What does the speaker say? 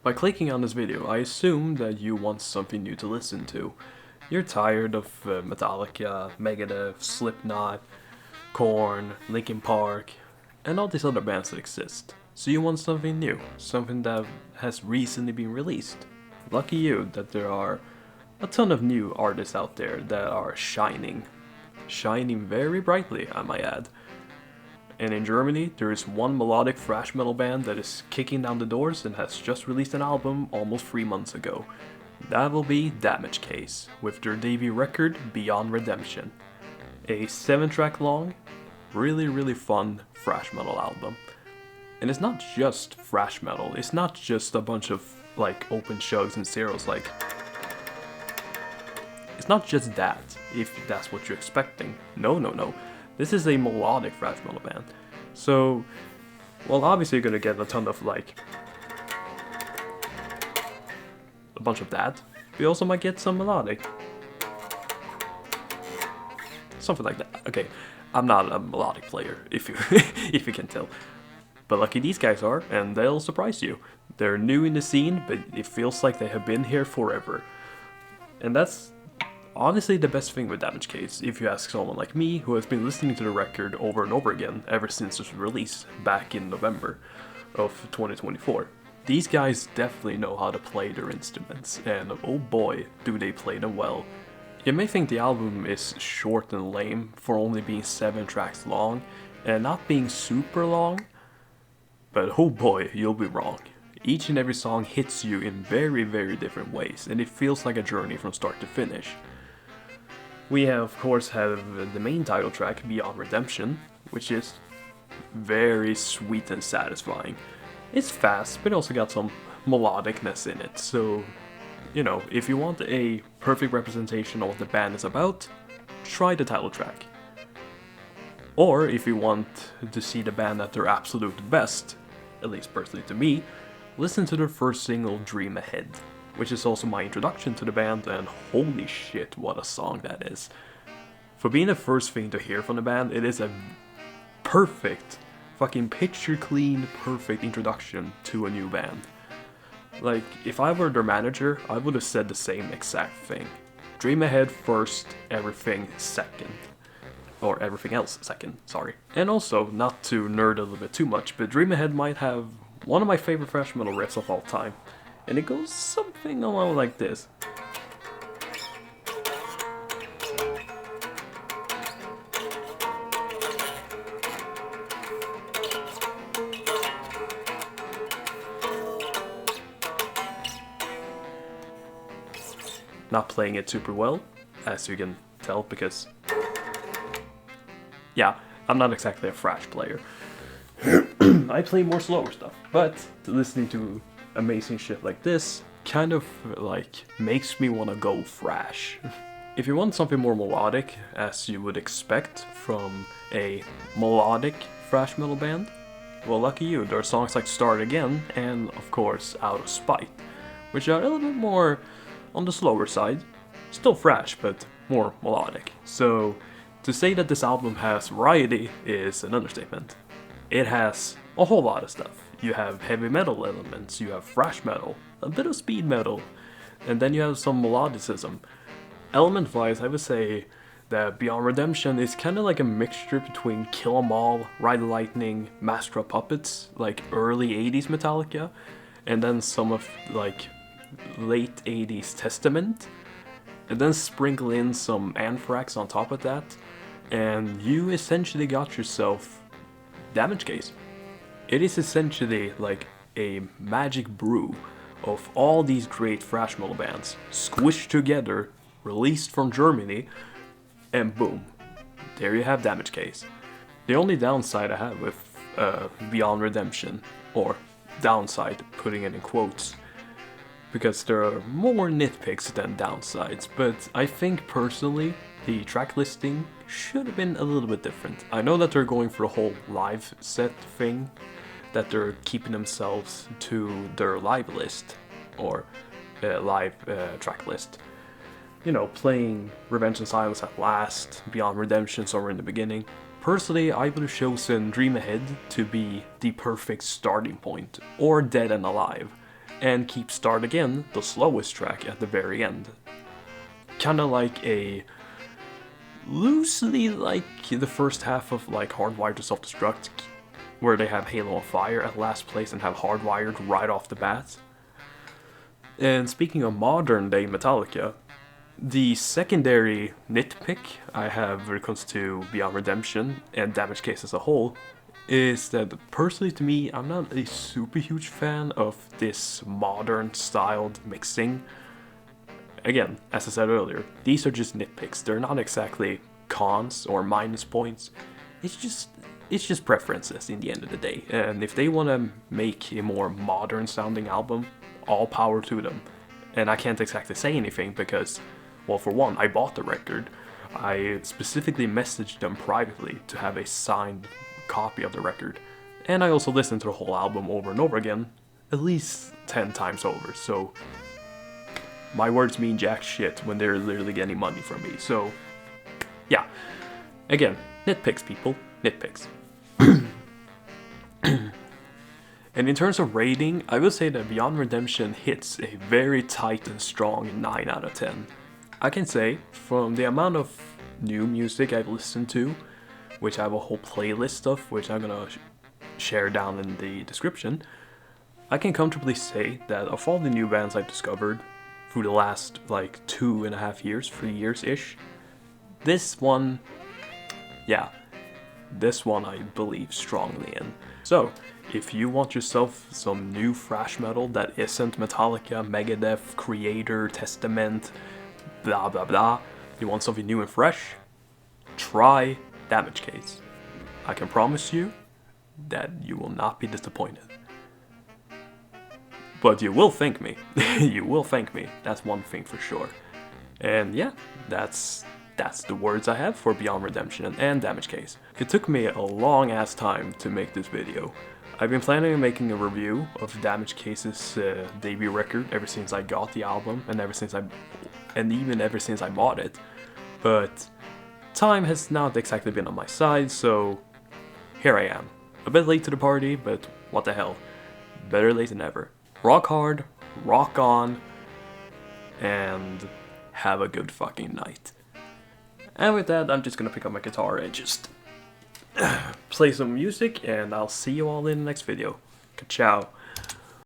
By clicking on this video, I assume that you want something new to listen to. You're tired of Metallica, Megadeth, Slipknot, Korn, Linkin Park, and all these other bands that exist. So you want something new, something that has recently been released. Lucky you that there are a ton of new artists out there that are shining very brightly, I might add. And in Germany, there is one melodic thrash metal band that is kicking down the doors and has just released an album almost 3 months ago. That will be Damage Case, with their debut record, Beyond Redemption. A 7-track long, really fun thrash metal album. And it's not just thrash metal, it's not just a bunch of like open chugs and zeros, like it's not just that, if that's what you're expecting. No. This is a melodic thrash metal band. So, well, obviously you're gonna get a ton of like a bunch of that. We also might get some melodic. Something like that. Okay, I'm not a melodic player, if you if you can tell. But lucky these guys are, and they'll surprise you. They're new in the scene, but it feels like they have been here forever. And that's honestly the best thing with Damage Case, if you ask someone like me, who has been listening to the record over and over again ever since its release back in November of 2024. These guys definitely know how to play their instruments, and oh boy, do they play them well. You may think the album is short and lame for only being 7 tracks long, and not being super long, but oh boy, you'll be wrong. Each and every song hits you in very different ways, and it feels like a journey from start to finish. We of course have the main title track, Beyond Redemption, which is very sweet and satisfying. It's fast, but also got some melodicness in it, so, you know, if you want a perfect representation of what the band is about, try the title track. Or if you want to see the band at their absolute best, at least personally to me, listen to their first single, Dream Ahead, which is also my introduction to the band, and holy shit, what a song that is. For being the first thing to hear from the band, it is a perfect, fucking picture clean, perfect introduction to a new band. Like, if I were their manager, I would have said the same exact thing. Dream Ahead first, everything second. Or everything else second, sorry. And also, not to nerd a little bit too much, but Dream Ahead might have one of my favorite thrash metal riffs of all time. And it goes something along like this. Not playing it super well, as you can tell, because yeah, I'm not exactly a thrash player. I play more slower stuff, but listening to amazing shit like this kind of like makes me want to go thrash. If you want something more melodic, as you would expect from a melodic thrash metal band, well, lucky you, there are songs like Start Again and, of course, Out of Spite, which are a little bit more on the slower side. Still thrash, but more melodic. So to say that this album has variety is an understatement. It has a whole lot of stuff. You have heavy metal elements, you have thrash metal, a bit of speed metal, and then you have some melodicism. Element-wise, I would say that Beyond Redemption is kind of like a mixture between Kill 'Em All, Ride the Lightning, Master of Puppets, like early 80s Metallica, and then some of like late 80s Testament, and then sprinkle in some Anthrax on top of that, and you essentially got yourself Damage Case. It is essentially like a magic brew of all these great thrash metal bands squished together, released from Germany, and boom, there you have Damage Case. The only downside I have with Beyond Redemption, or downside, putting it in quotes, because there are more nitpicks than downsides, but I think personally the track listing should have been a little bit different. I know that they're going for a whole live set thing, that they're keeping themselves to their live list, or live track list. You know, playing Revenge and Silence at last, Beyond Redemption somewhere in the beginning. Personally, I would have chosen Dream Ahead to be the perfect starting point, or Dead and Alive. and keep Start Again, the slowest track, at the very end. Kinda like loosely like the first half of like Hardwired to Self-Destruct, where they have Halo on Fire at last place and have Hardwired right off the bat. And speaking of modern day Metallica, the secondary nitpick I have when it comes to Beyond Redemption and Damage Case as a whole is that personally to me, I'm not a super huge fan of this modern styled mixing. Again, as I said earlier, these are just nitpicks. They're not exactly cons or minus points. It's just preferences in the end of the day. And if they want to make a more modern sounding album, all power to them. And I can't exactly say anything because, well, for one, I bought the record. I specifically messaged them privately to have a signed copy of the record. And I also listened to the whole album over and over again, at least 10 times over. So my words mean jack shit when they're literally getting money from me. So yeah, again, nitpicks, people, nitpicks. And in terms of rating, I would say that Beyond Redemption hits a very tight and strong 9 out of 10. I can say, from the amount of new music I've listened to, which I have a whole playlist of, which I'm gonna share down in the description, I can comfortably say that of all the new bands I've discovered through the last like 2.5 years, 3 years-ish, this one I believe strongly in. So, if you want yourself some new thrash metal that isn't Metallica, Megadeth, Creator, Testament, blah blah blah, you want something new and fresh, try Damage Case. I can promise you that you will not be disappointed. But you will thank me. You will thank me. That's one thing for sure. And yeah, that's the words I have for Beyond Redemption and Damage Case. It took me a long ass time to make this video. I've been planning on making a review of Damage Case's debut record ever since I got the album and even ever since I bought it. But time has not exactly been on my side, so here I am. A bit late to the party, but what the hell. Better late than never. Rock hard, rock on, and have a good fucking night. And with that, I'm just gonna pick up my guitar and just play some music, and I'll see you all in the next video. Ciao.